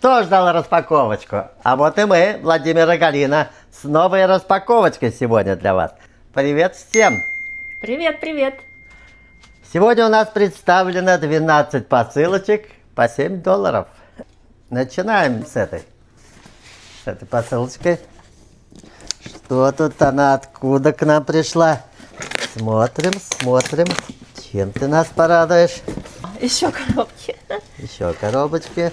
Кто ждал распаковочку? А вот и мы, Владимир и Галина, с новой распаковочкой сегодня для вас. Привет всем! Привет, привет! Сегодня у нас представлено 12 посылочек по $7. Начинаем с этой посылочкой. Что тут она, откуда к нам пришла? Смотрим. Чем ты нас порадуешь? Еще коробки. Еще коробочки.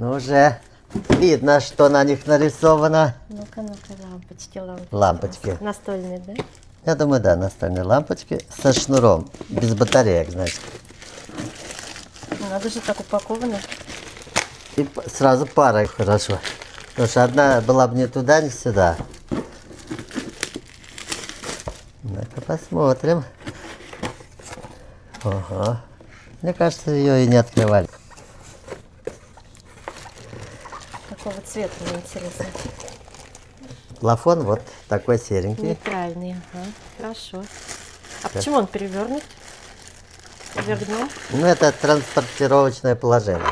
Ну, уже видно, что на них нарисовано. Ну-ка, лампочки. Лампочки. Настольные, да? Я думаю, да, настольные лампочки со шнуром, без батареек, значит. Надо же, так упаковано. И сразу пара хорошо. Потому что одна была бы ни туда, ни сюда. Ну-ка посмотрим. Ага. Мне кажется, ее и не открывали. Какого цвета, мне интересно? Плафон вот такой серенький. Нейтральный, ага. Хорошо. А почему он перевернут? Повернем. Ну, это транспортировочное положение.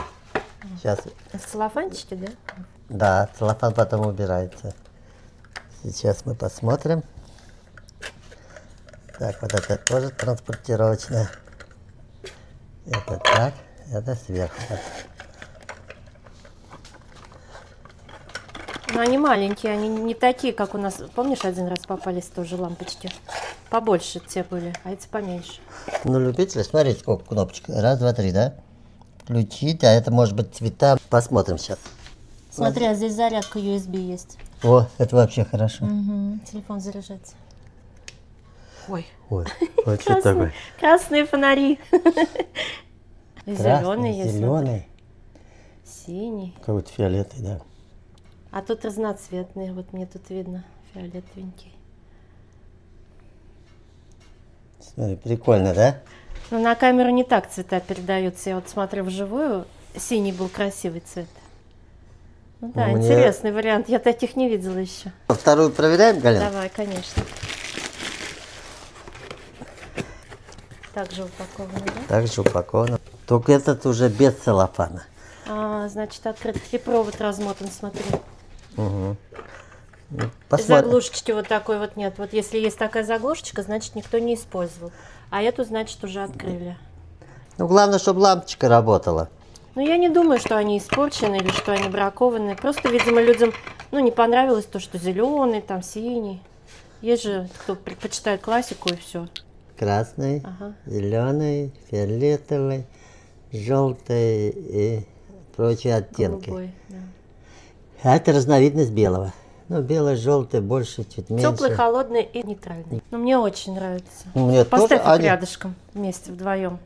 Сейчас. Целлофанчики, да? Да, целлофан потом убирается. Сейчас мы посмотрим. Так, вот это тоже транспортировочное. Это так, это сверху. Но они маленькие, они не такие, как у нас. Помнишь, один раз попались тоже лампочки? Побольше те были, а эти поменьше. Ну, любители, смотрите, сколько кнопочек. Раз, два, три, да? Включить, а это может быть цвета. Посмотрим сейчас. Смотри, а здесь зарядка USB есть. О, это вообще хорошо. Угу. Телефон заряжается. Ой, вот что такое? красные фонари. Зеленый есть. Зеленый. Синий. Какой-то фиолетовый, да. А тут разноцветные, вот мне тут видно фиолетовенький. Смотри, прикольно, да? Но на камеру не так цвета передаются. Я вот смотрю вживую, синий был красивый цвет. Ну да, Мне... интересный вариант, я таких не видела еще. Вторую проверяем, Галина? Давай, конечно. Также упаковано, да? Также упаковано. Только этот уже без целлофана. А, значит, открыт. И провод размотан, смотри. Угу. Заглушечки вот такой вот нет. Вот если есть такая заглушечка, значит, никто не использовал. А эту, значит, уже открыли. Ну, главное, чтобы лампочка работала. Ну, я не думаю, что они испорчены или что они бракованные. Просто, видимо, людям, ну, не понравилось то, что зеленый, там, синий. Есть же, кто предпочитает классику и все. Красный, Ага. зеленый, фиолетовый, желтый и прочие оттенки. Голубой, да. А это разновидность белого. Ну, белый, желтый, больше, чуть меньше. Теплый, холодный и нейтральный. Но мне очень нравится. Мне Поставь тоже, их рядышком вместе, вдвоем.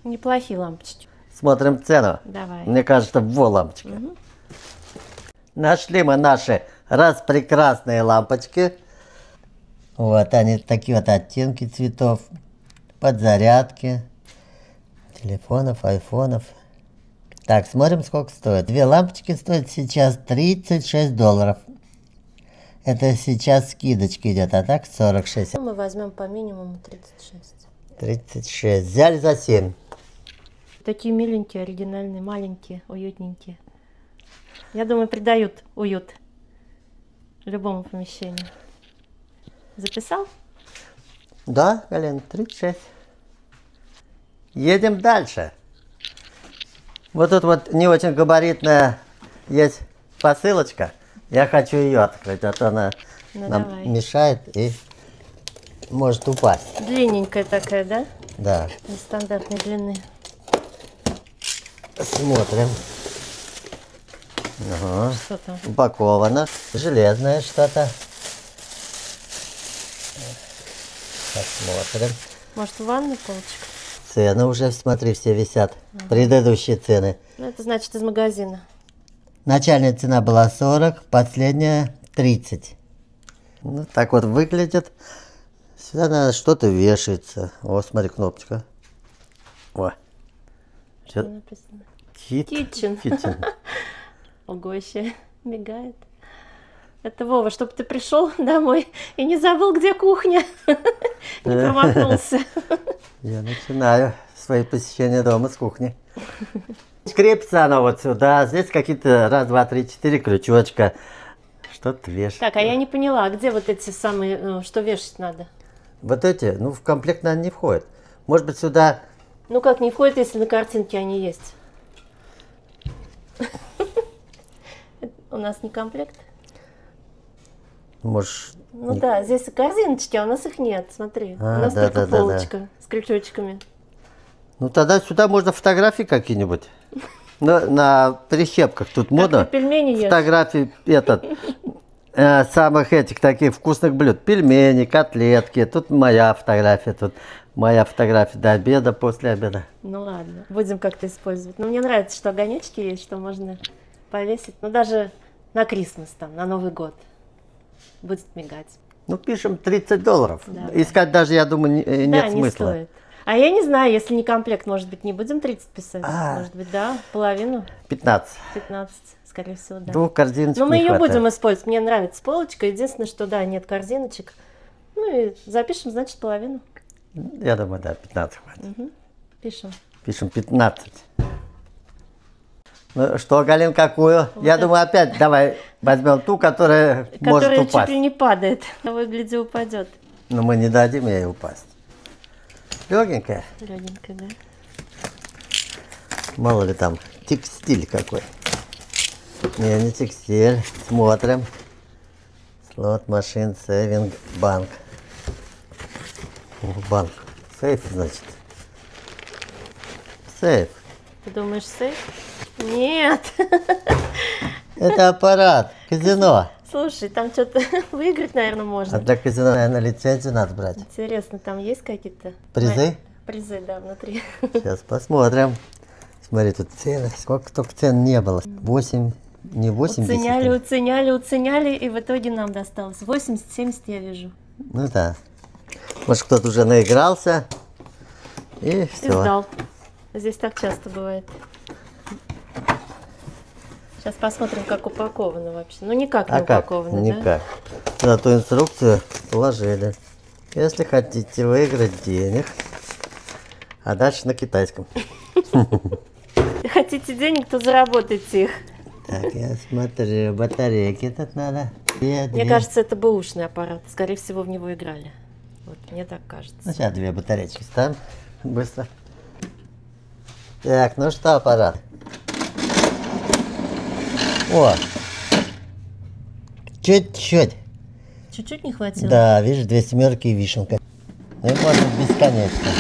Неплохие лампочки. Смотрим цену. Давай. Мне кажется, во лампочка. Угу. Нашли мы наши распрекрасные лампочки. Вот они, такие вот оттенки цветов. Подзарядки. Телефонов, айфонов. Так, смотрим, сколько стоит. Две лампочки стоят сейчас $36. Это сейчас скидочка идет, а так 46. Мы возьмем по минимуму 36. 36. Взяли за 7. Такие миленькие, оригинальные, маленькие, уютненькие. Я думаю, придают уют любому помещению. Записал? Да, Галина, 36. Едем дальше. Вот тут вот не очень габаритная есть посылочка. Я хочу ее открыть, а то она нам давай. мешает и может упасть. Длинненькая такая, да? Да. Нестандартной длины. Смотрим. Ага. Что там? Упаковано. Железное что-то. Посмотрим. Может, в ванной полочка? Цены уже, смотри, все висят. Предыдущие цены. Ну, это значит из магазина. Начальная цена была 40, последняя 30. Ну, так вот выглядит. Сюда надо что-то вешается. О, смотри, кнопочка. О. Что написано? Kitchen. Ого, еще мигает. Это, Вова, чтобы ты пришел домой и не забыл, где кухня. Не промахнулся. Я начинаю свои посещения дома с кухни. Крепится она вот сюда. Здесь какие-то раз, два, три, четыре крючочка. Что-то вешать. Так, а я не поняла, а где вот эти самые, что вешать надо? Вот эти, ну, в комплект, наверное, не входит. Может быть, сюда... Ну как не входит, если на картинке они есть? У нас не комплект? Может... Ну да, здесь корзиночки, а у нас их нет, смотри. У нас да, только да, полочка с крючочками. Ну, тогда сюда можно фотографии какие-нибудь. На прищепках тут модно. Пельмени ешь. Фотографии самых этих таких вкусных блюд. Пельмени, котлетки. Тут моя фотография. Тут моя фотография до обеда, после обеда. Ну ладно, будем как-то использовать. Но мне нравится, что огонечки есть, что можно повесить. Ну даже на Крисмас там, на Новый год. Будет мигать. Ну, пишем $30. Да. Искать даже, я думаю, нет Да, не смысла. стоит. А я не знаю, если не комплект, может быть, не будем 30 писать? Может быть, да, половину? 15. 15, скорее всего, да. Двух корзиночек Но мы не ее хватает. будем использовать. Мне нравится полочка. Единственное, что да, нет корзиночек. Ну и запишем, значит, половину. Я думаю, да, 15 хватит. Угу. Пишем. Пишем 15. Ну что, Галин, какую? Вот Я это. думаю, опять давай возьмем ту, которая может Которая чуть упасть. ли не падает. Того и гляди, упадет. Но мы не дадим ей упасть. Легенькая. Легенькая, да. Мало ли там текстиль какой. Не текстиль. Смотрим. Слот машин, сейвинг, банк. Банк. Сейф, значит. Сейф. Ты думаешь, сейф? Нет. Это аппарат. Казино. Слушай, там что-то выиграть, наверное, А можно. для казино, наверное, лицензию надо брать. Интересно, там есть какие-то... Призы? Призы, да, внутри. Сейчас посмотрим. Смотри, тут цены. Сколько только цен не было. 8, не 80. Уценяли, уценяли, уценяли, и в итоге нам досталось. 80-70 я вижу. Ну да. Может, кто-то уже наигрался. И И все. сдал. Здесь так часто бывает. Сейчас посмотрим, как упаковано вообще. Ну, никак не А как? упаковано, да? Никак. Зато инструкцию положили. Если хотите выиграть денег, а дальше на китайском. Хотите денег, то заработайте их. Так, я смотрю, батарейки тут надо. Мне кажется, это бэушный аппарат. Скорее всего, в него играли. Вот, мне так кажется. Ну, сейчас 2 батарейки ставим. Быстро. Так, ну что, аппарат? О! Чуть-чуть. Чуть-чуть не хватило? Да, видишь, 2 семерки и вишенка. Ну и можно бесконечно.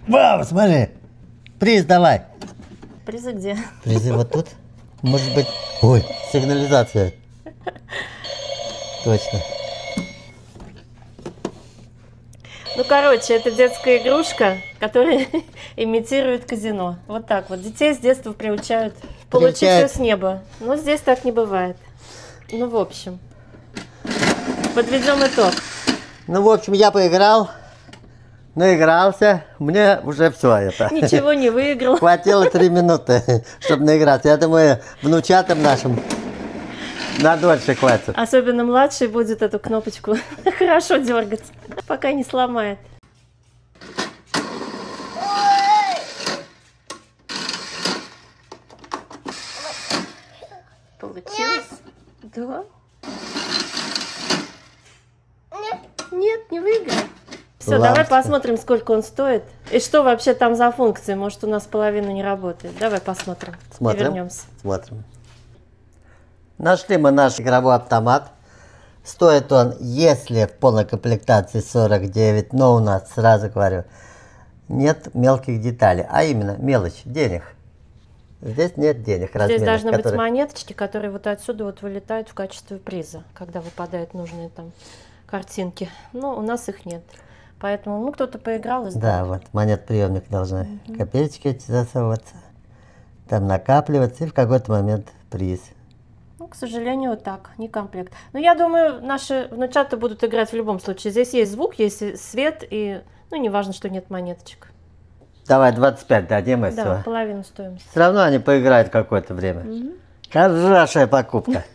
Вау, смотри! Приз давай! Призы где? Призы вот тут. Может быть... Ой, сигнализация. Точно. Ну, короче, это детская игрушка, которая имитирует казино. Вот так вот. Детей с детства приучают получить все с неба. Но здесь так не бывает. Ну, в общем. Подведем итог. Ну, в общем, я поиграл. Наигрался. Мне уже все это. Ничего не выиграл. Хватило 3 минуты, чтобы наиграться. Я думаю, внучатам нашим на дольше хватит. Особенно младший будет эту кнопочку хорошо дергать, пока не сломает. Получилось? Да? Нет, не выиграл. Все, давай Лампочка. посмотрим, сколько он стоит. И что вообще там за функции. Может, у нас половина не работает. Давай посмотрим. Смотрим. И вернемся. Смотрим. Нашли мы наш игровой автомат. Стоит он, если в полной комплектации, 49, но у нас, сразу говорю, нет мелких деталей, а именно мелочь, денег. Здесь нет денег Здесь разменных, должны быть которые- монеточки, которые вот отсюда вот вылетают в качестве приза, когда выпадают нужные там картинки. Но у нас их нет. Поэтому, ну, кто-то поиграл и сдал. Да, вот монет-приемник должны копеечки эти засовываться, там накапливаться и в какой-то момент приз. Ну, к сожалению, вот так, не комплект. Но я думаю, наши внучата будут играть в любом случае. Здесь есть звук, есть свет, и, ну, не важно, что нет монеточек. Давай 25 дадим и Да, все. половину стоимости. Все равно они поиграют какое-то время. Хорошая покупка.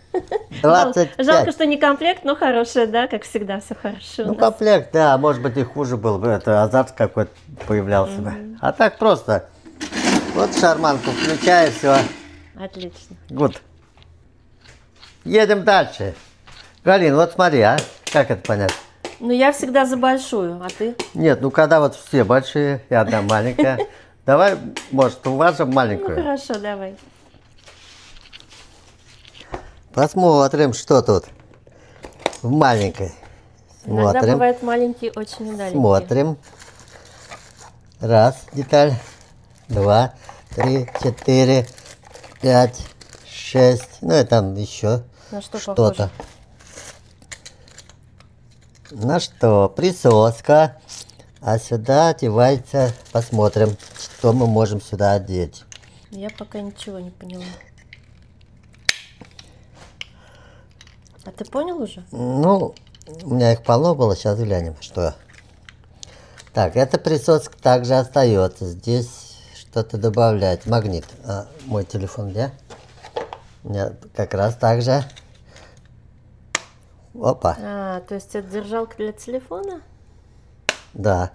25. Жалко, что не комплект, но хорошая, да, как всегда, все хорошо. Ну, комплект, да, может быть и хуже был бы, это азарт какой-то появлялся бы. А так просто, вот шарманку включаю, все. Отлично. Гуд. Едем дальше. Галин, вот смотри, а, как это понять? Ну, я всегда за большую, а ты? Нет, ну когда вот все большие и одна маленькая. Давай, может, уважим Ну, маленькую. хорошо, давай. Посмотрим, что тут в маленькой. Иногда Смотрим, бывают маленькие, очень удаленькие. смотрим. Раз, деталь. 2, 3, 4, 5, 6. Ну и там еще На что что-то. похоже? На что? Присоска. А сюда одевается, посмотрим, что мы можем сюда одеть. Я пока ничего не поняла. А ты понял уже? Ну, у меня их полно было, сейчас глянем, что. Так, эта присоска также остается. Здесь что-то добавлять. Магнит. А, мой телефон где? У меня как раз так же. Опа. А, то есть это держалка для телефона? Да.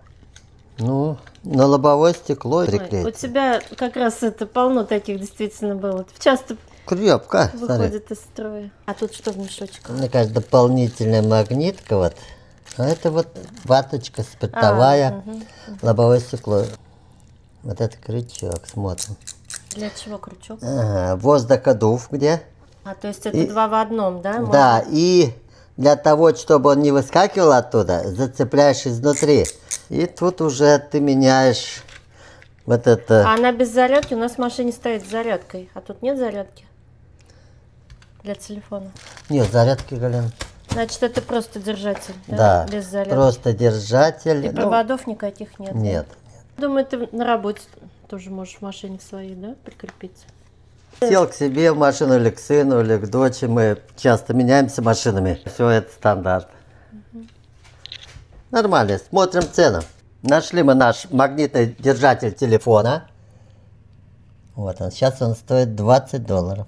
Ну, на лобовое стекло Ой, приклеить. у тебя как раз это полно таких действительно было. Часто Крепко, смотри. выходит из строя. А тут что в мешочках? Мне кажется, дополнительная магнитка вот. А это вот ваточка спиртовая, лобовое стекло. Вот это крючок, смотрим. Для чего крючок? Ага, воздуходув где? А, то есть это два в одном, да? Да, и для того, чтобы он не выскакивал оттуда, зацепляешь изнутри. И тут уже ты меняешь вот это. А она без зарядки? У нас в машине стоит с зарядкой. А тут нет зарядки? Для телефона. Нет, зарядки, Галин. Значит, это просто держатель, да? Да, Без зарядки. просто держатель. И проводов никаких нет? да? Нет. Думаю, ты на работе тоже можешь в машине своей, да, прикрепить? Сел к себе в машину или к сыну, или к дочери. Мы часто меняемся машинами. Все это стандарт. Нормально. Смотрим цену. Нашли мы наш магнитный держатель телефона. Вот он. Сейчас он стоит $20.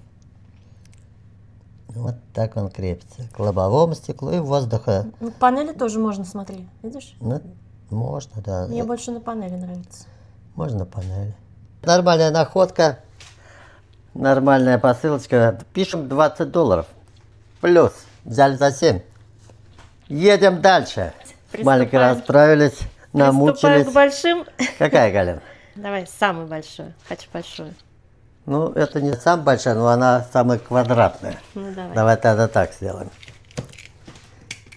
Вот так он крепится. К лобовому стеклу и воздуха. Ну, панели тоже можно, смотри. Видишь? Ну, можно, да. Мне больше на панели нравится. Можно панели. Нормальная находка. Нормальная посылочка. Пишем $20. Плюс. Взяли за 7. Едем дальше. Маленько расправились. Приступаем Намучились. к большим. Какая, Галина? Давай, самую большую. Хочу большую. Ну, это не самая большая, но она самая квадратная. Ну, давай. Давай тогда так сделаем.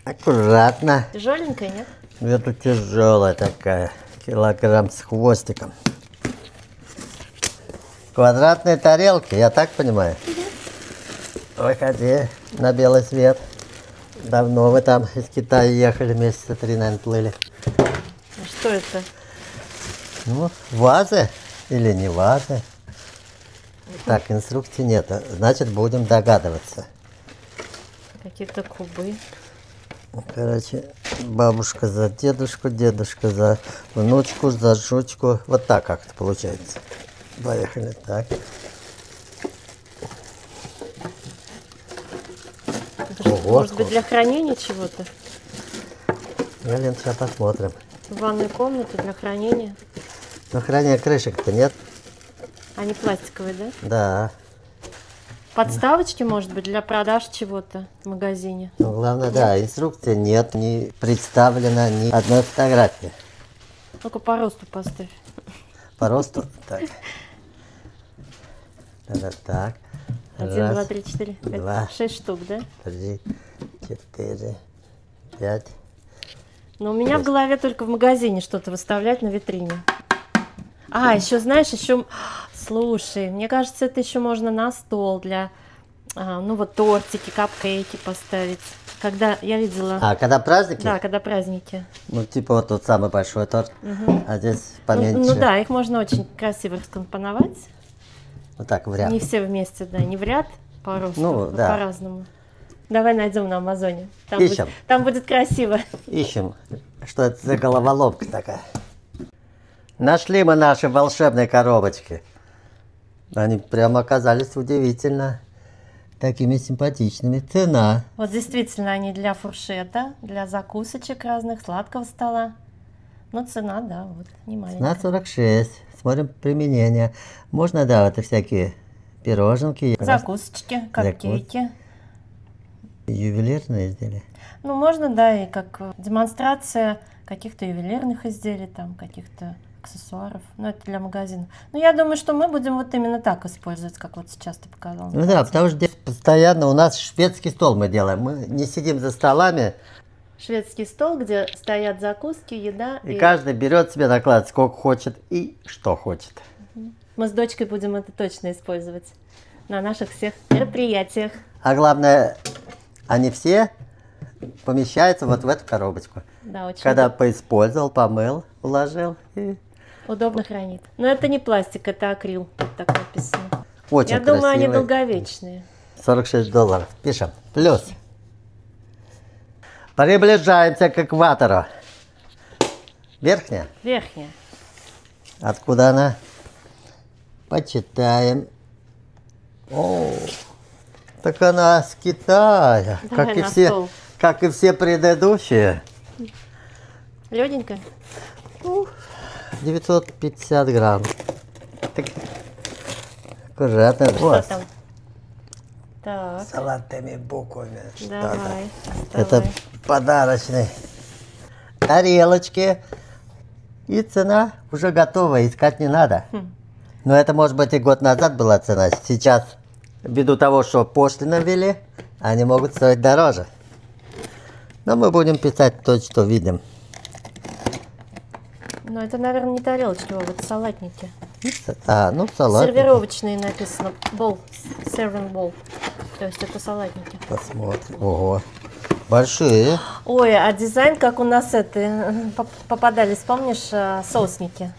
Аккуратно. Тяжеленькая, нет? Это тяжелая такая. Килограмм с хвостиком. Квадратные тарелки, я так понимаю? Выходи на белый свет. Давно вы там из Китая ехали, месяца 3, наверное, плыли. А что это? Ну, вазы или не вазы. Так, инструкции нет, значит, будем догадываться. Какие-то кубы. Короче, бабушка за дедушку, дедушка за внучку, за жучку. Вот так как-то получается. Поехали, так. Ого, Может быть, для хранения чего-то? Галин, сейчас посмотрим. Ванную комнату для хранения. Но хранения крышек-то нет. Они пластиковые, да? Да. Подставочки, может быть, для продаж чего-то в магазине. Ну, главное, да, инструкции нет, не представлено ни одной фотографии. Только по росту поставь. По росту, так. Тогда так. 1, 2, 3, 4, 5, два. 6 штук, да? 3, 4, 5. Но у меня в голове только в магазине что-то выставлять на витрине. А, еще, знаешь, еще... Слушай, мне кажется, это еще можно на стол для, ну вот, тортики, капкейки поставить. Когда я видела... А, когда праздники? Да, когда праздники. Ну, типа вот тут самый большой торт, а здесь поменьше. Ну да, их можно очень красиво скомпоновать. Вот так, в ряд. Не все вместе, да, не в ряд по росту, Ну, да. по-разному. Давай найдем на Амазоне. Ищем. Там будет красиво. Ищем, что это за головоломка такая. Нашли мы наши волшебные коробочки. Они прямо оказались удивительно такими симпатичными. Цена. Вот действительно они для фуршета, для закусочек разных, сладкого стола. Но цена, да, вот, не маленькая. Цена 46. Смотрим применение. Можно, да, это всякие пироженки. Закусочки, капкейки. Ювелирные изделия. Ну, можно, да, и как демонстрация каких-то ювелирных изделий, там, каких-то аксессуаров. Ну, это для магазина. Но я думаю, что мы будем вот именно так использовать, как вот сейчас ты показал. Ну да, потому что здесь постоянно у нас шведский стол мы делаем. Мы не сидим за столами. Шведский стол, где стоят закуски, еда. И каждый берет себе, накладывает сколько хочет и что хочет. Мы с дочкой будем это точно использовать на наших всех мероприятиях. А главное, они все помещаются вот в эту коробочку. Да, очень Когда поиспользовал, помыл, уложил. И... удобно хранит. Но это не пластик, это акрил. Вот так написано. Очень Я думаю, они красивый. долговечные. $46. Пишем. Плюс. Приближаемся к экватору. Верхняя. Верхняя. Откуда она? Почитаем. О, так она с Китая, Давай на стол. как и все предыдущие. Лёденькая? 950 грамм. Так, аккуратно. Что Вот. там? Так, Золотыми буквами. давай. Это доставай. подарочный. Тарелочки. И цена уже готова, искать не надо. Но это, может быть, и год назад была цена. Сейчас, ввиду того, что пошлины ввели, они могут стоить дороже. Но мы будем писать то, что видим. Ну, это, наверное, не тарелочки, а вот салатники. А, ну, салат. Сервировочные написано. Бол. Serving bowl. То есть это салатники. Посмотрим. Ого. Большие. Ой, а дизайн, как у нас попадались, помнишь, соусники?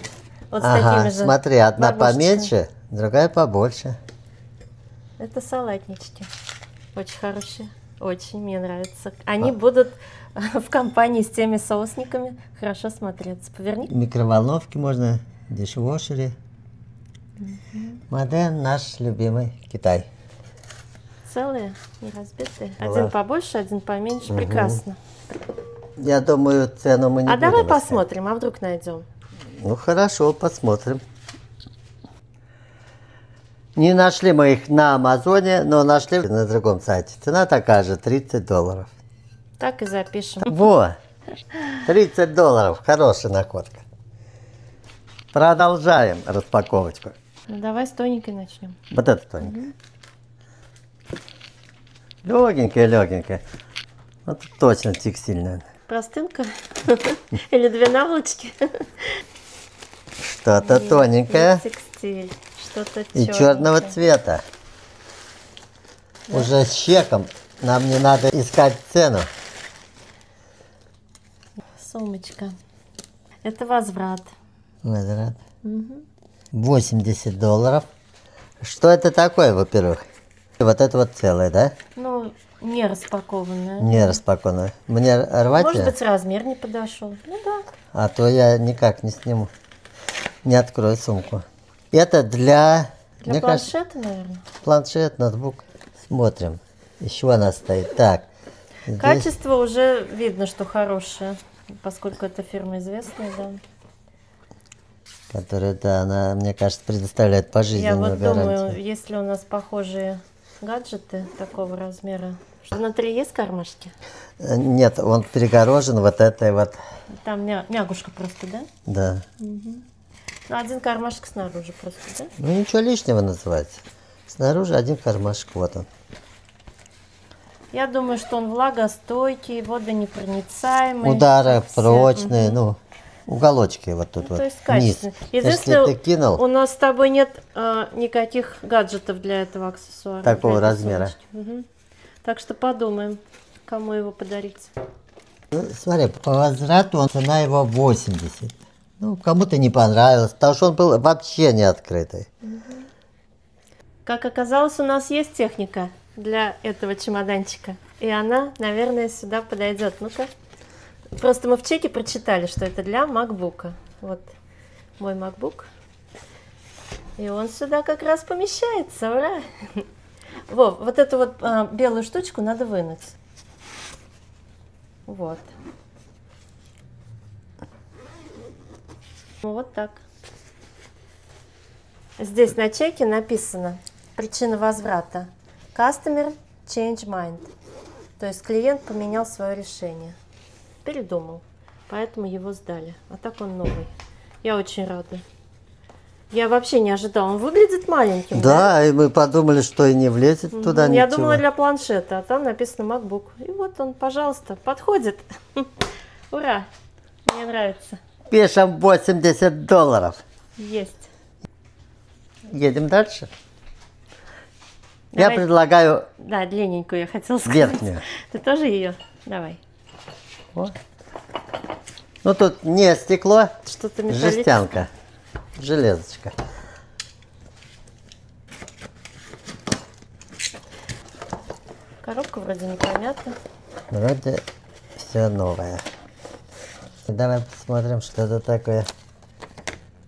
Вот с Ага, такими же. смотри, одна бабушечками. поменьше, другая побольше. Это салатнички. Очень хорошие. Очень мне нравятся. Они будут в компании с теми соусниками хорошо смотреться. Поверни. Микроволновки можно, дишвошеры. Модель наш любимый Китай. Целые, не разбитые. Ладно. Один побольше, один поменьше. Прекрасно. Я думаю, цену мы не А будем давай искать. посмотрим, а вдруг найдем. Ну хорошо, посмотрим. Не нашли мы их на Амазоне, но нашли на другом сайте. Цена такая же, $30. Так и запишем. Во, $30, хорошая находка. Продолжаем распаковочку. Ну, давай с тоненькой начнем. Вот это тоненькая. Легенькая, легенькая. Вот точно текстильная. Простынка? Или две наволочки? Что-то Нет, тоненькое не текстиль. Что-то и черненькое. черного цвета. Уже с чеком. Нам не надо искать цену. Сумочка. Это возврат. Возврат. $80. Что это такое, во-первых? Вот это вот целое, да? Ну, не распакованная. Не распакованное. Мне рвать Может её? быть, размер не подошел. Ну да. А то я никак не сниму. Не открою сумку. Это для... Для мне кажется, планшета, наверное. планшет, ноутбук. Смотрим. Еще она стоит. Так. Здесь Качество уже видно, что хорошее, поскольку это фирма известная, да. которая, да, она, мне кажется, предоставляет Я пожизненную вот гарантию. думаю, если у нас похожие гаджеты такого размера, что внутри есть кармашки? Нет, он перегорожен вот этой вот, Там мягушка просто, да? да. Ну, один кармашек снаружи просто, да? Ну, ничего лишнего называется. Снаружи один кармашек, вот он. Я думаю, что он влагостойкий, водонепроницаемый. Удары как все. прочные, ну, уголочки вот тут Ну, вот, то есть вниз. качественный. Если Единственное, ты кинул, у нас с тобой нет никаких гаджетов для этого аксессуара. Такого для этой размера. сумочки. Мгм. Так что подумаем, кому его подарить. ну, смотри, по возврату цена его 80. Ну, кому-то не понравилось, потому что он был вообще не открытый. Как оказалось, у нас есть техника для этого чемоданчика. И она, наверное, сюда подойдет. Ну-ка. Просто мы в чеке прочитали, что это для MacBook. Вот мой MacBook. И он сюда как раз помещается. Ура! Вов, вот эту вот белую штучку надо вынуть. Вот. Вот так. Здесь на чеке написано причина возврата. Customer change mind. То есть клиент поменял свое решение. Передумал. Поэтому его сдали. А так он новый. Я очень рада. Я вообще не ожидала. Он выглядит маленьким. Да, и мы подумали, что и не влезет туда Я ничего. думала для планшета, а там написано MacBook. И вот он, пожалуйста, подходит. Ура! Мне нравится. Пишем $80. Есть. Едем дальше. Давай. Я предлагаю Да, длинненькую я хотела сказать. верхнюю. Ты тоже ее? Давай. Вот. Ну тут не стекло, Что-то металлическое. жестянка, железочка. Коробка вроде не помята. Вроде все новое. Давай посмотрим, что это такое.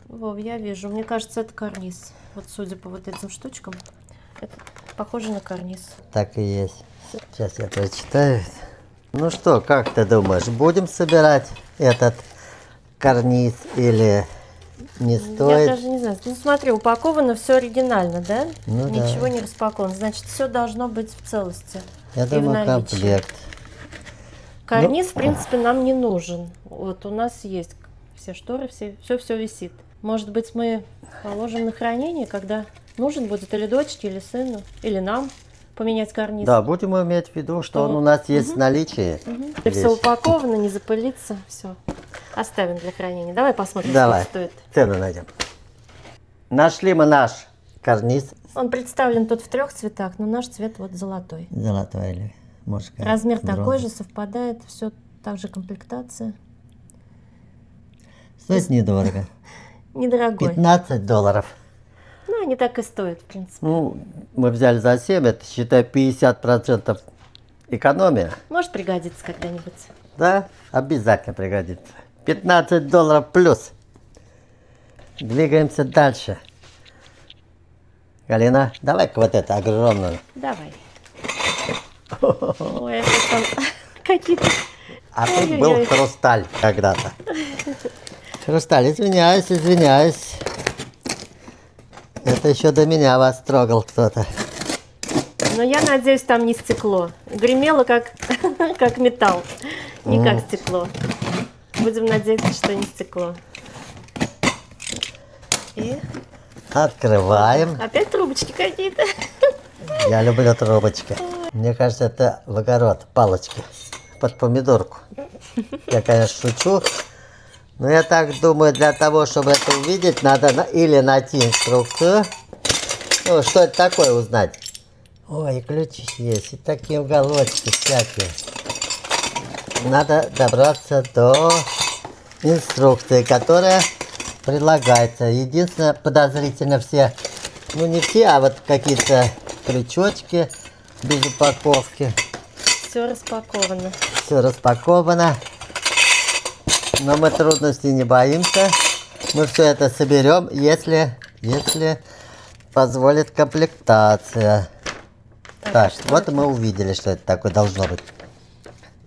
Вов, я вижу. Мне кажется, это карниз. Вот судя по вот этим штучкам, это похоже на карниз. Так и есть. Сейчас я прочитаю. Ну что, как ты думаешь, будем собирать этот карниз или не стоит? Я даже не знаю. Ну смотри, упаковано все оригинально, да? Ну да. Ничего не распаковано. Значит, все должно быть в целости. Я и в думаю, наличии. комплект. Карниз, в принципе, нам не нужен. Вот у нас есть все шторы, все висит. Может быть, мы положим на хранение, когда нужен будет или дочке, или сыну, или нам поменять карниз. Да, будем иметь в виду, что он у нас есть в наличии. Все упаковано, не запылится, все. Оставим для хранения. Давай посмотрим, Давай, сколько стоит. цену найдем. Нашли мы наш карниз. Он представлен тут в 3 цветах, но наш цвет вот золотой. Золотой или может, Размер такой бронзовый. же, совпадает, все так же комплектация. Стоит недорого. Недорогой. $15. Ну, они так и стоят, в принципе. Ну, мы взяли за 7, это, считай, 50% экономия. Может пригодится когда-нибудь. Да, обязательно пригодится. $15 плюс. Двигаемся дальше. Галина, давай-ка вот это огромную. Давай. Ой, это там какие-то... А тут Ой-ой-ой. был хрусталь когда-то. Хрусталь, извиняюсь. Это еще до меня вас трогал кто-то. Но я надеюсь, там не стекло. Гремело как, как металл, не как стекло. Будем надеяться, что не стекло. И Открываем. опять трубочки какие-то. Я люблю трубочки. Мне кажется, это в огород, палочки под помидорку. Я, конечно, шучу. Но я так думаю, для того, чтобы это увидеть, надо или найти инструкцию. Ну, что это такое, узнать. Ой, ключи есть, и такие уголочки всякие. Надо добраться до инструкции, которая предлагается. Единственное, подозрительно все, ну не все, а вот какие-то крючочки без упаковки. Все распаковано. Все распаковано. Но мы трудностей не боимся. Мы все это соберем, если позволит комплектация. Так, вот мы увидели, что это такое должно быть.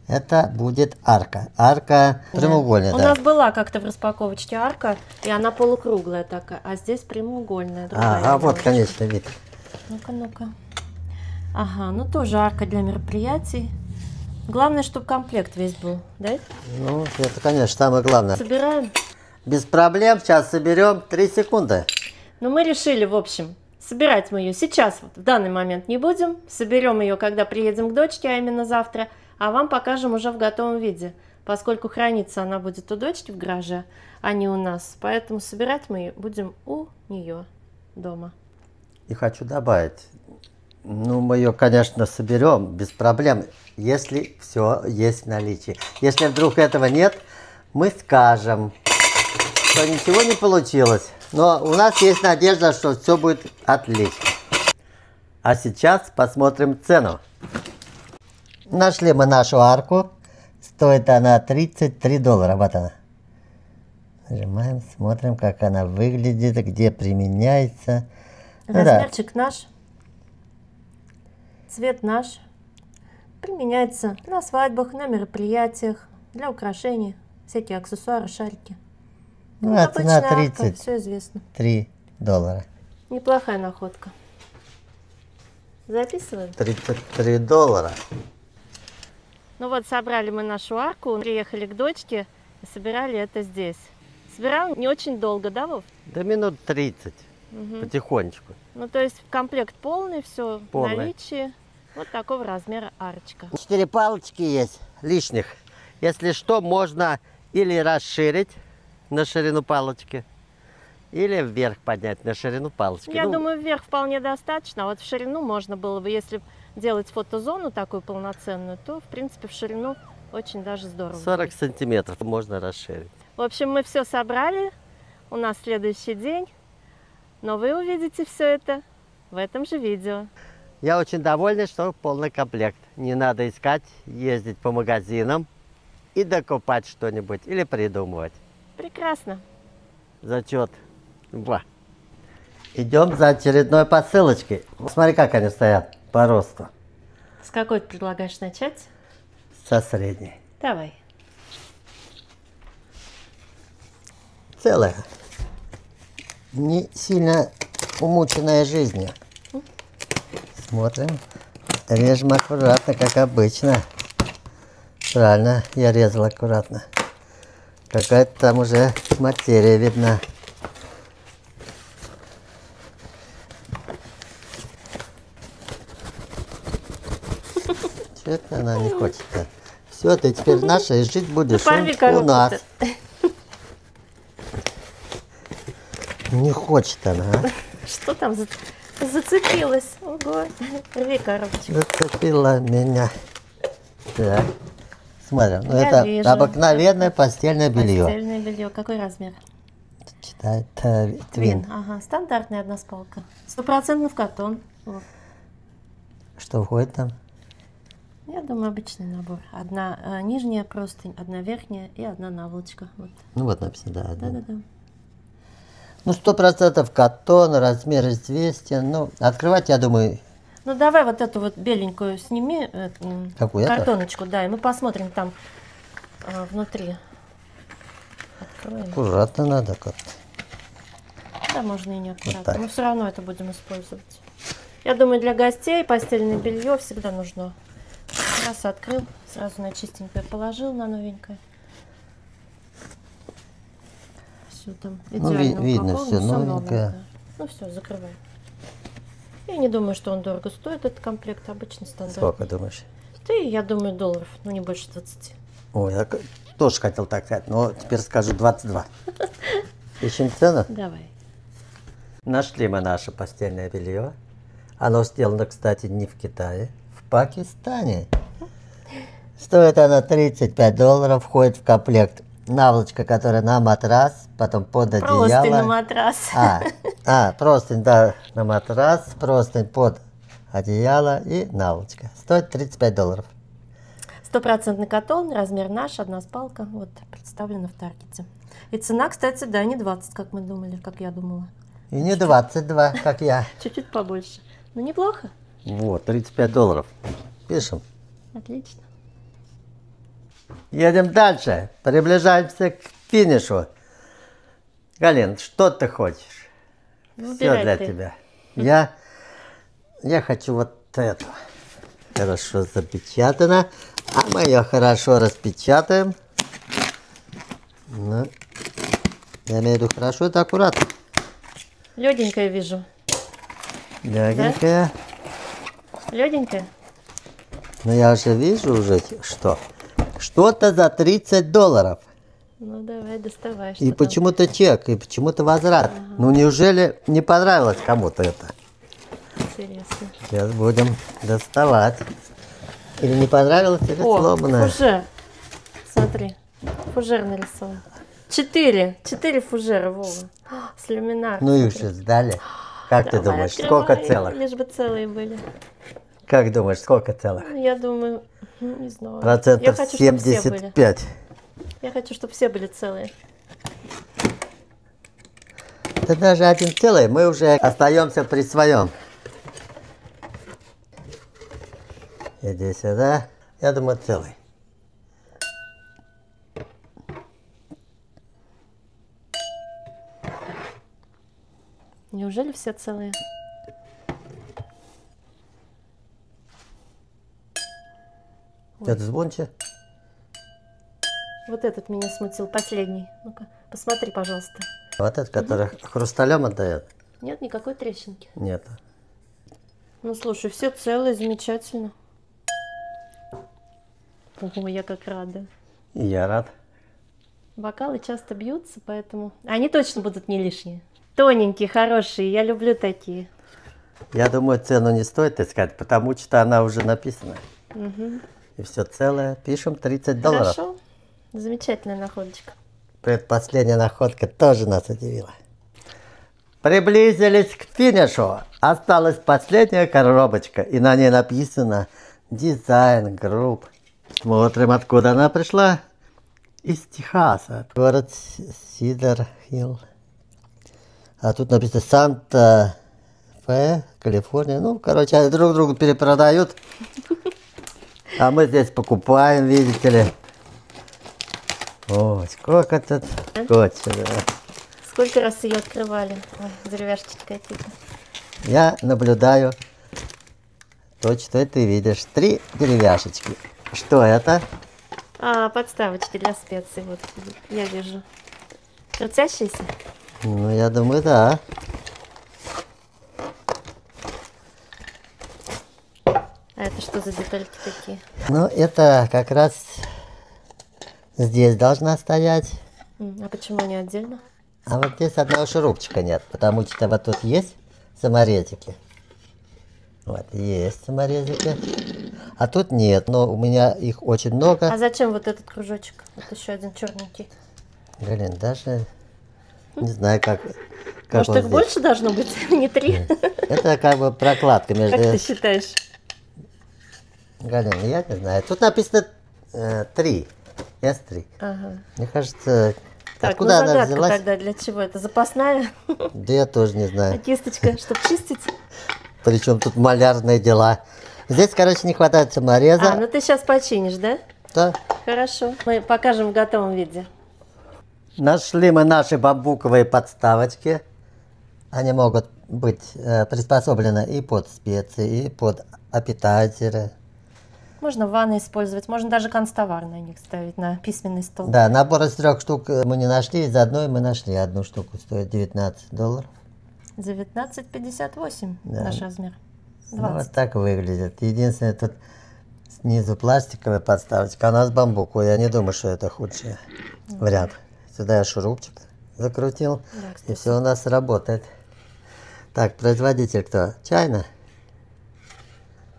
Это будет арка. Арка прямоугольная, У да. нас была как-то в распаковочке арка, и она полукруглая такая, а здесь прямоугольная. другая А вот, немножечко. конечно, вид. Ну-ка. Ага, ну тоже арка для мероприятий. Главное, чтобы комплект весь был, да? Ну, это, конечно, самое главное. Собираем. Без проблем, сейчас соберем. 3 секунды. Но мы решили, в общем, собирать мы ее сейчас, вот, в данный момент не будем. Соберем ее, когда приедем к дочке, а именно завтра. А вам покажем уже в готовом виде, поскольку храниться она будет у дочки в гараже, а не у нас. Поэтому собирать мы ее будем у нее дома. И хочу добавить. Ну, мы ее, конечно, соберем без проблем, если все есть в наличии. Если вдруг этого нет, мы скажем, что ничего не получилось. Но у нас есть надежда, что все будет отлично. А сейчас посмотрим цену. Нашли мы нашу арку. Стоит она $33. Вот она. Нажимаем, смотрим, как она выглядит, где применяется. Ну да. Размерчик наш. Цвет наш. Применяется на свадьбах, на мероприятиях, для украшений. Всякие аксессуары, шарики. Ну, а цена 33 все известно. $. Неплохая находка. Записываем? $33. Ну вот, собрали мы нашу арку, приехали к дочке и собирали это здесь. Собирал не очень долго, да, Вов? Да минут 30, потихонечку. Ну, то есть комплект полный, все в Полный. наличии. Вот такого размера арочка. 4 палочки есть лишних. Если что, можно или расширить на ширину палочки, или вверх поднять на ширину палочки. Я думаю, вверх вполне достаточно, а вот в ширину можно было бы, если делать фотозону такую полноценную, то, в принципе, в ширину очень даже здорово. 40 сантиметров можно расширить. В общем, мы все собрали, у нас следующий день, но вы увидите все это в этом же видео. Я очень доволен, что полный комплект. Не надо искать, ездить по магазинам и докупать что-нибудь или придумывать. Прекрасно. Зачет. Два. Идем за очередной посылочкой. Смотри, как они стоят по росту. С какой ты предлагаешь начать? Со средней. Давай. Целая. Не сильно умученная жизнью. Смотрим. Режем аккуратно, как обычно. Правильно, я резал аккуратно. Какая-то там уже материя видна. Что это она не хочет-то? Все, ты теперь наша и жить будешь у нас. Не хочет она, а? Что там зацепилось? Ого, рви коробочку. Зацепила меня. Так, смотрим. Ну, Я это вижу. обыкновенное постельное белье. Постельное белье. Какой размер? Читай, твин. Ага, стандартная односпалка. 100% в картон. Вот. Что входит там? Я думаю, обычный набор. Одна нижняя простынь, одна верхняя и одна наволочка. Вот. Ну вот написано, да. Да-да-да. Ну, 100% картон, размер известен. Ну, открывать, я думаю... Ну, давай вот эту вот беленькую сними, Какую, картоночку, да, и мы посмотрим там внутри. Откроем. Аккуратно надо как-то. Да, можно и не аккуратно. так. Мы все равно это будем использовать. Я думаю, для гостей постельное белье всегда нужно. Раз открыл, сразу на чистенькое положил, на новенькое. Все там Ну, идеально видно, упаковано, все всё новенькое. Ну все, закрывай. Я не думаю, что он дорого стоит, этот комплект, обычный стандарт. Сколько думаешь? Ты, я думаю, долларов, ну не больше 20. Ой, я тоже хотел так сказать, но теперь скажу 22. Ищем цену? Давай. Нашли мы наше постельное белье. Оно сделано, кстати, не в Китае, в Пакистане. Стоит она $35, входит в комплект наволочка, которая на матрас, потом под одеяло. Простынь на матрас. Простынь, да, на матрас, простынь под одеяло и наволочка. Стоит $35. 100% катон, размер наш, одна спалка, вот, представлена в Таргете. И цена, кстати, да, не 20, как мы думали, как я думала. И не 22, как я. Чуть-чуть побольше. Ну, неплохо. Вот, $35. Пишем. Отлично. Едем дальше. Приближаемся к финишу. Галин, что ты хочешь? Все Выбирай для ты. тебя. Я хочу вот это. Хорошо запечатано. А мы ее хорошо распечатаем. Ну, я имею в виду хорошо, это аккуратно. Легенькая вижу. Легенькая. Легенькая? Но я уже вижу что. Что-то за $30. Ну, давай, доставай. И что там. почему-то чек, и почему-то возврат. Ну, неужели не понравилось кому-то это? Интересно. Сейчас будем доставать. Или не понравилось, или О, сломано. фужер. Смотри, фужер нарисован. 4 фужера, Вова. С люминаром. Ну и уж сдали. Как ты Давай, думаешь, открывай, сколько целых? Лишь бы целые были. Как думаешь, сколько целых? Ну, я думаю, не знаю. Я Процентов хочу, чтобы все были. 75. Я хочу, чтобы все были целые. Да даже один целый, мы уже остаемся при своем. Иди сюда. Я думаю, целый. Неужели все целые? Это звонче? Вот этот меня смутил, последний. Ну-ка, посмотри, пожалуйста. Вот этот, который хрусталем отдает? Нет никакой трещинки. Нет. Ну, слушай, все целое, замечательно. Ого, я как рада. И я рад. Бокалы часто бьются, поэтому... Они точно будут не лишние. Тоненькие, хорошие, я люблю такие. Я думаю, цену не стоит искать, потому что она уже написана. Угу. И все целое. Пишем $30. Хорошо. Замечательная находочка. Предпоследняя находка тоже нас удивила. Приблизились к финишу. Осталась последняя коробочка, и на ней написано Design Group. Смотрим, откуда она пришла. Из Техаса. Город Сидер-Хилл. А тут написано Санта-Фе, Калифорния. Ну, короче, они друг другу перепродают. А мы здесь покупаем, видите ли. Ой, сколько тут скотча. Сколько раз ее открывали? Ой, деревяшки какие-то. Я наблюдаю то, что ты видишь. 3 деревяшечки. Что это? А, подставочки для специй. Вот, я вижу. Крутящиеся? Ну, я думаю, да. А это что за детальки такие? Ну, это как раз здесь должна стоять. А почему они отдельно? А вот здесь одного шурупчика нет, потому что вот тут есть саморезики. Вот, есть саморезики. А тут нет, но у меня их очень много. А зачем вот этот кружочек? Вот еще один черненький. Галин, даже не знаю, как Может, он их здесь. больше должно быть, не 3? Это как бы прокладка между... Как ты считаешь? Галин, я не знаю. Тут написано 3. S3. Ага. Мне кажется, Так, откуда ну она загадка взялась? тогда для чего? Это запасная Да я тоже не знаю. кисточка, чтобы чистить? Причем тут малярные дела. Здесь, короче, не хватает самореза. А, ну ты сейчас починишь, да? Да. Хорошо. Мы покажем в готовом виде. Нашли мы наши бамбуковые подставочки. Они могут быть приспособлены и под специи, и под аппетайзеры. Можно в ванной использовать, можно даже канцтовар на них ставить, на письменный стол. Да, набор из 3 штук мы не нашли, из одной мы нашли. Одну штуку стоит $19. 19,58 Да. наш размер. Ну, 20. вот так выглядит. Единственное, тут снизу пластиковая подставочка, а у нас бамбуковая. Я не думаю, что это худший вариант. Сюда я шурупчик закрутил, Да, и кстати. все у нас работает. Так, производитель кто? Чайна?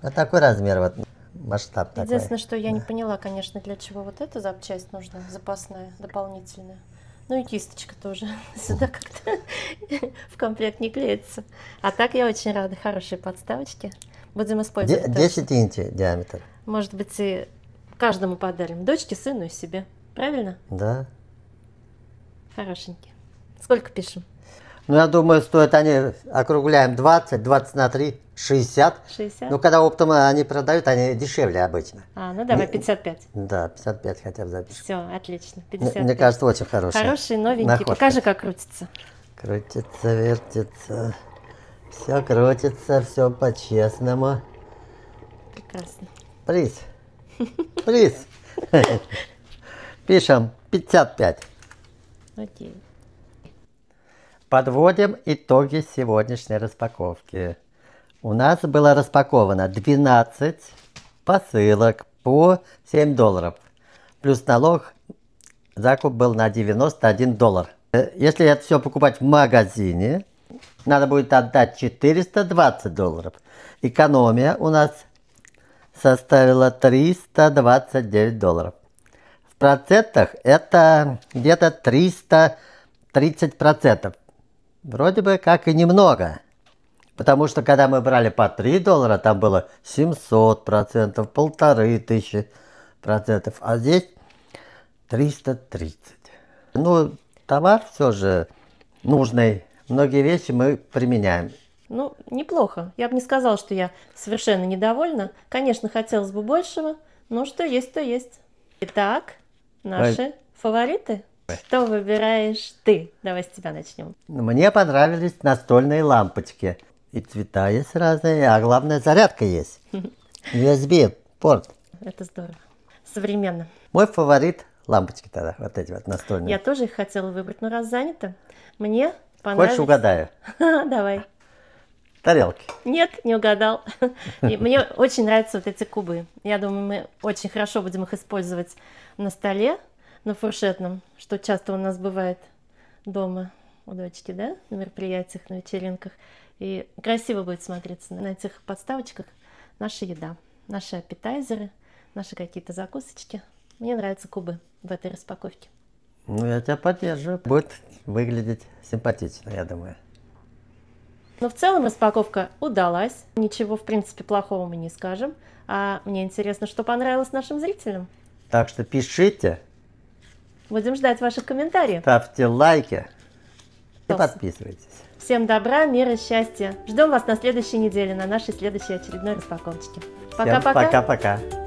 Вот такой размер, вот масштаб такой. Единственное, что я не поняла, конечно, для чего вот эта запчасть нужна, запасная, дополнительная. Ну и кисточка тоже сюда как-то в комплект не клеится. А так я очень рада, хорошие подставочки. Будем использовать. точно. 10 инчей диаметр. Может быть, и каждому подарим. Дочке, сыну и себе. Правильно? Да. Хорошенькие. Сколько пишем? Ну, я думаю, стоит они, округляем 20 на 3, 60. 60? Ну, когда оптом они продают, они дешевле обычно. А, ну давай, 55. Да, 55 хотя бы запишем. Все, отлично. Мне 55. кажется, очень хороший. Хороший, новенький. находка. Покажи, как крутится. Крутится, вертится. Все крутится, все по-честному. Прекрасно. Приз. Приз. Пишем 55. Окей. Подводим итоги сегодняшней распаковки. У нас было распаковано 12 посылок по $7. Плюс налог, закуп был на $91. Если это все покупать в магазине, надо будет отдать $420. Экономия у нас составила $329. В процентах это где-то 330%. Вроде бы как и немного. Потому что когда мы брали по $3, там было 700%, 1500%, а здесь 330. Ну, товар все же нужный. Многие вещи мы применяем. Ну, неплохо. Я бы не сказала, что я совершенно недовольна. Конечно, хотелось бы большего, но что есть, то есть. Итак, наши фавориты. Что выбираешь ты? Давай с тебя начнем. Мне понравились настольные лампочки. И цвета есть разные, а главное зарядка есть. USB-порт. Это здорово. Современно. Мой фаворит лампочки тогда, вот эти вот настольные. Я тоже их хотела выбрать, но раз занято, мне понравились... Хочешь угадаю? Давай. Тарелки. Нет, не угадал. И мне очень нравятся вот эти кубы. Я думаю, мы очень хорошо будем их использовать на столе, на фуршетном, что часто у нас бывает дома у дочки, да, на мероприятиях, на вечеринках. И красиво будет смотреться на этих подставочках наша еда, наши аппетайзеры, наши какие-то закусочки. Мне нравятся кубы в этой распаковке. Ну, я тебя поддерживаю. Будет выглядеть симпатично, я думаю. Но в целом распаковка удалась. Ничего, в принципе, плохого мы не скажем. А мне интересно, что понравилось нашим зрителям. Так что пишите. Будем ждать ваших комментариев. Ставьте лайки и подписывайтесь. Всем добра, мира, счастья. Ждем вас на следующей неделе, на нашей следующей очередной распаковочке. Пока-пока. Пока-пока.